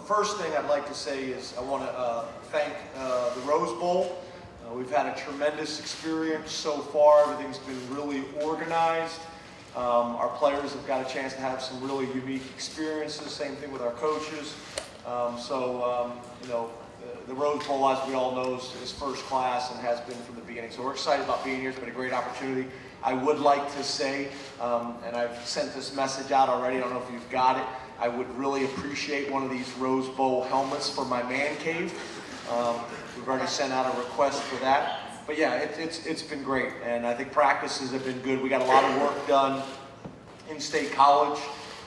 first thing I'd like to say is I want to thank the Rose Bowl. We've had a tremendous experience so far. Everything's been really organized. Our players have got a chance to have some really unique experiences. Same thing with our coaches. You know, the Rose Bowl, as we all know, is first class and has been from the beginning. So we're excited about being here. It's been a great opportunity. I would like to say, and I've sent this message out already, I don't know if you've got it, I would really appreciate one of these Rose Bowl helmets for my man cave. We've already sent out a request for that. But yeah, it's been great, and I think practices have been good. We got a lot of work done in State College,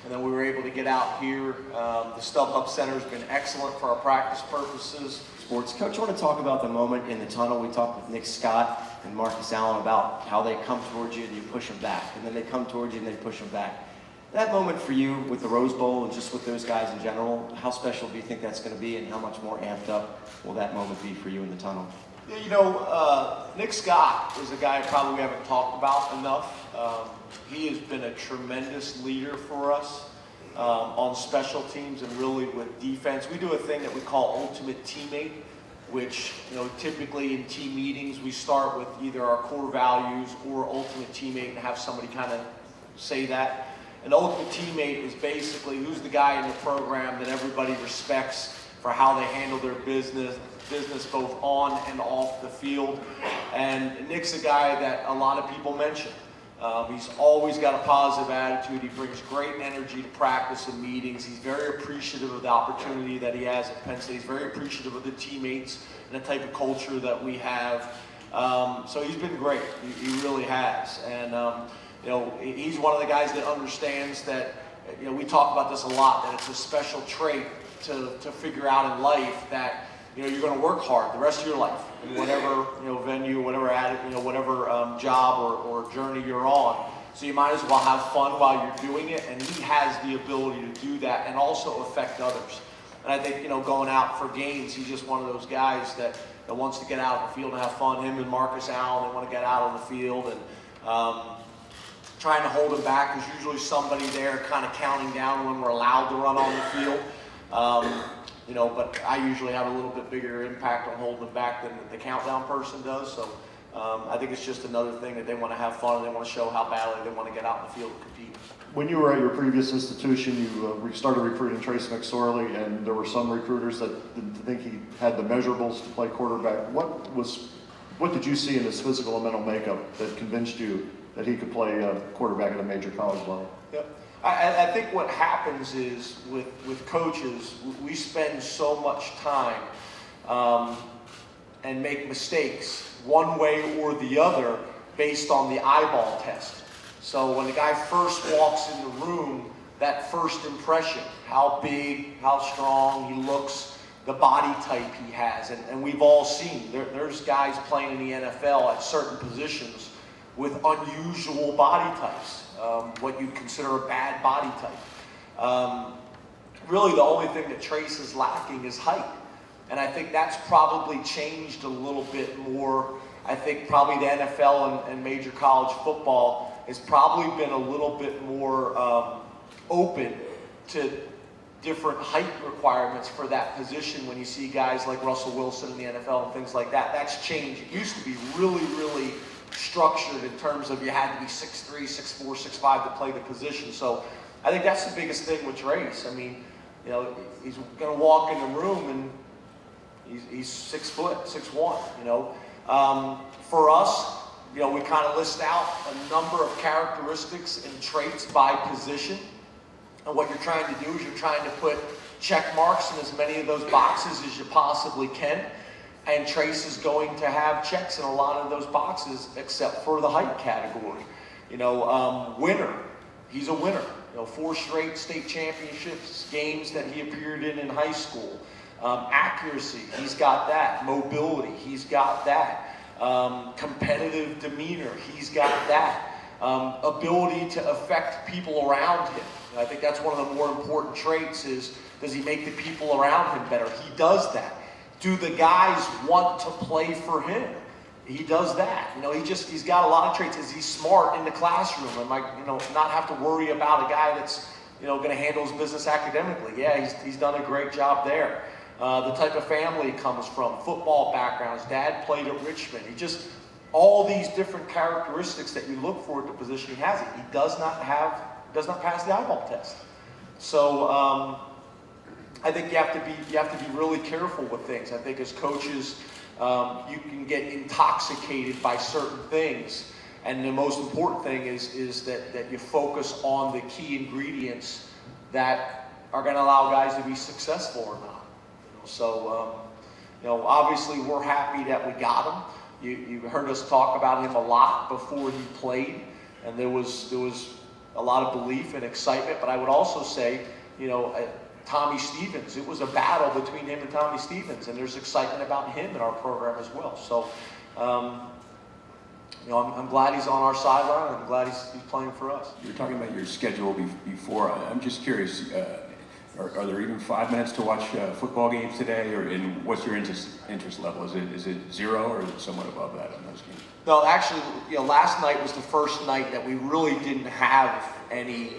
and then we were able to get out here. The StubHub Center has been excellent for our practice purposes. Sports coach, I want to talk about the moment in the tunnel. We talked with Nick Scott and Marcus Allen about how they come towards you and you push them back, and then they come towards you and they push them back. That moment for you with the Rose Bowl and just with those guys in general, how special do you think that's going to be, and how much more amped up will that moment be for you in the tunnel? Yeah, you know, Nick Scott is a guy probably we haven't talked about enough. He has been a tremendous leader for us on special teams and really with defense. We do a thing that we call Ultimate Teammate, which, you know, typically in team meetings we start with either our core values or Ultimate Teammate and have somebody kind of say that. An Ultimate Teammate is basically who's the guy in the program that everybody respects for how they handle their business both on and off the field. And Nick's a guy that a lot of people mention. He's always got a positive attitude. He brings great energy to practice and meetings. He's very appreciative of the opportunity that he has at Penn State. He's very appreciative of the teammates and the type of culture that we have. So he's been great. He really has. And you know, he's one of the guys that understands that, you know, we talk about this a lot, that it's a special trait to figure out in life that, you know, you're going to work hard the rest of your life in whatever, you know, venue, whatever whatever job or journey you're on. So you might as well have fun while you're doing it, and he has the ability to do that and also affect others. And I think, you know, going out for games, he's just one of those guys that wants to get out on the field and have fun. Him and Marcus Allen, they want to get out on the field, and trying to hold him back. There's usually somebody there kind of counting down when we're allowed to run on the field. You know, but I usually have a little bit bigger impact on holding them back than the countdown person does. So I think it's just another thing that they want to have fun and they want to show how badly they want to get out in the field and compete. When you were at your previous institution, you started recruiting Trace McSorley, and there were some recruiters that didn't think he had the measurables to play quarterback. What did you see in his physical and mental makeup that convinced you that he could play quarterback at a major college level? Yep. I think what happens is with coaches, we spend so much time and make mistakes one way or the other based on the eyeball test. So when the guy first walks in the room, that first impression, how big, how strong he looks, the body type he has, and we've all seen, there's guys playing in the NFL at certain positions with unusual body types. What you'd consider a bad body type. Really the only thing that Trace is lacking is height. And I think that's probably changed a little bit more. I think probably the NFL and major college football has probably been a little bit more open to different height requirements for that position when you see guys like Russell Wilson in the NFL and things like that. That's changed. It used to be really, really structured in terms of you had to be 6'3", 6'4", 6'5" to play the position. So I think that's the biggest thing with Trace. I mean, you know, he's going to walk in the room and he's 6 foot, 6'1", you know. For us, you know, we kind of list out a number of characteristics and traits by position. And what you're trying to do is you're trying to put check marks in as many of those boxes as you possibly can. And Trace is going to have checks in a lot of those boxes except for the height category. You know, winner, he's a winner. You know, 4 straight state championships games that he appeared in high school. Accuracy, he's got that. Mobility, he's got that. Competitive demeanor, he's got that. Ability to affect people around him. I think that's one of the more important traits is, does he make the people around him better? He does that. Do the guys want to play for him? He does that. You know, he's got a lot of traits. Is he smart in the classroom? And not have to worry about a guy that's going to handle his business academically. Yeah, he's done a great job there. The type of family he comes from, football background. His dad played at Richmond. All these different characteristics that you look for at the position he has. He does not pass the eyeball test. So I think you have to be really careful with things. I think as coaches, you can get intoxicated by certain things. And the most important thing is that you focus on the key ingredients that are going to allow guys to be successful or not. So, obviously we're happy that we got him. You heard us talk about him a lot before he played, and there was a lot of belief and excitement. But I would also say, Tommy Stevens, it was a battle between him and Tommy Stevens, and there's excitement about him in our program as well. So, I'm glad he's on our sideline, and I'm glad he's playing for us. You were talking about your schedule before. I'm just curious, are there even 5 minutes to watch football games today, or what's your interest level? Is it zero, or is it somewhat above that on those games? No, actually, last night was the first night that we really didn't have any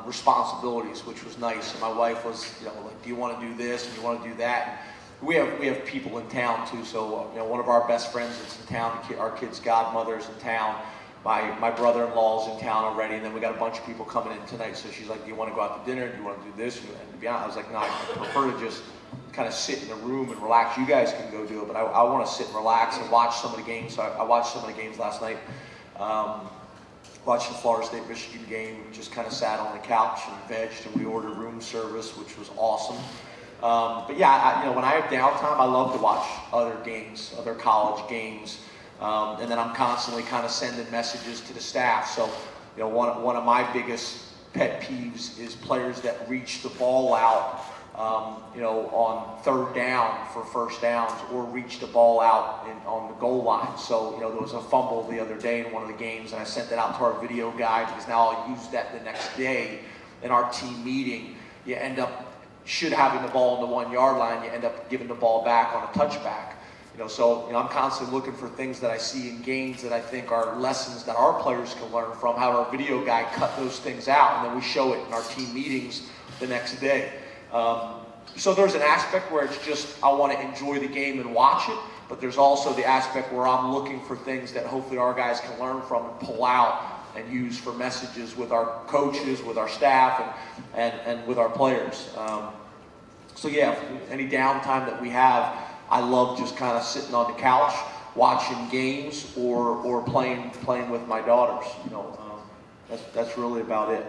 responsibilities, which was nice. And my wife was, like, do you want to do this and you want to do that? And we have people in town too. So one of our best friends that's in town, our kid's godmother's in town. My brother-in-law's in town already, and then we got a bunch of people coming in tonight. So she's like, do you want to go out to dinner? Do you want to do this? And to be honest, I was like, no, I prefer to just kind of sit in the room and relax. You guys can go do it, but I want to sit and relax and watch some of the games. So I watched some of the games last night. Watched the Florida State-Michigan game, just kind of sat on the couch and vegged, and we ordered room service, which was awesome. But yeah, when I have downtime, I love to watch other games, other college games. And then I'm constantly kind of sending messages to the staff. So, one of my biggest pet peeves is players that reach the ball out, on third down for first downs, or reach the ball out on the goal line. So, there was a fumble the other day in one of the games, and I sent that out to our video guy because now I'll use that the next day in our team meeting. You end up having the ball on the 1 yard line, you end up giving the ball back on a touchback. So I'm constantly looking for things that I see in games that I think are lessons that our players can learn from. Have our video guy cut those things out, and then we show it in our team meetings the next day. So there's an aspect where it's just I want to enjoy the game and watch it, but there's also the aspect where I'm looking for things that hopefully our guys can learn from and pull out and use for messages with our coaches, with our staff, and with our players. So yeah, any downtime that we have, I love just kind of sitting on the couch, watching games, or playing with my daughters. That's really about it.